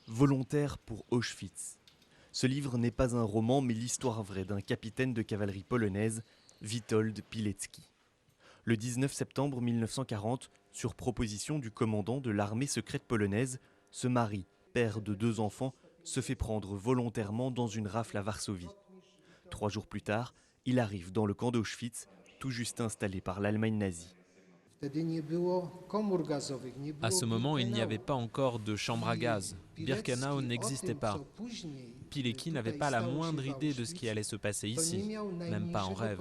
Volontaire pour Auschwitz. Ce livre n'est pas un roman, mais l'histoire vraie d'un capitaine de cavalerie polonaise, Witold Pilecki. Le 19 septembre 1940, sur proposition du commandant de l'armée secrète polonaise, ce mari, père de 2 enfants, se fait prendre volontairement dans une rafle à Varsovie. 3 jours plus tard, il arrive dans le camp d'Auschwitz, tout juste installé par l'Allemagne nazie. À ce moment, il n'y avait pas encore de chambre à gaz. Birkenau n'existait pas. Pilecki n'avait pas la moindre idée de ce qui allait se passer ici, même pas en rêve.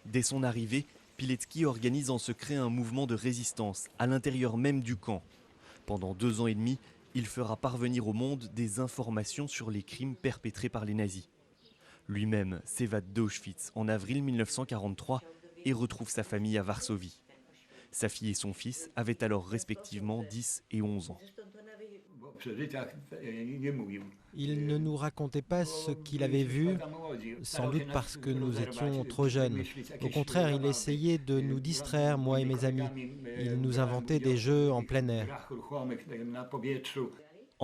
Dès son arrivée, Pilecki organise en secret un mouvement de résistance à l'intérieur même du camp. Pendant 2 ans et demi, il fera parvenir au monde des informations sur les crimes perpétrés par les nazis. Lui-même s'évade d'Auschwitz en avril 1943 et retrouve sa famille à Varsovie. Sa fille et son fils avaient alors respectivement 10 et 11 ans. Il ne nous racontait pas ce qu'il avait vu, sans doute parce que nous étions trop jeunes. Au contraire, il essayait de nous distraire, moi et mes amis. Il nous inventait des jeux en plein air. En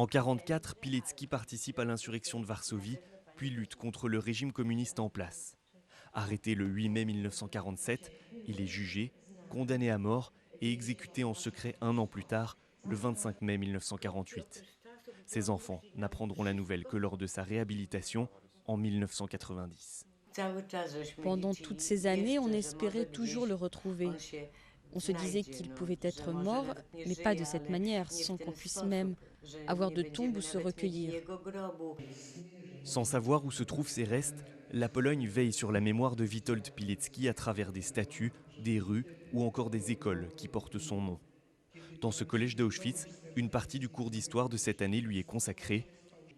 1944, Pilecki participe à l'insurrection de Varsovie, puis lutte contre le régime communiste en place. Arrêté le 8 mai 1947, il est jugé, condamné à mort et exécuté en secret 1 an plus tard, le 25 mai 1948. Ses enfants n'apprendront la nouvelle que lors de sa réhabilitation en 1990. Pendant toutes ces années, on espérait toujours le retrouver. On se disait qu'il pouvait être mort, mais pas de cette manière, sans qu'on puisse même avoir de tombe où se recueillir. Sans savoir où se trouvent ses restes, la Pologne veille sur la mémoire de Witold Pilecki à travers des statues, des rues ou encore des écoles qui portent son nom. Dans ce collège d'Auschwitz, une partie du cours d'histoire de cette année lui est consacrée,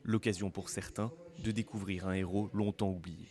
l'occasion pour certains de découvrir un héros longtemps oublié.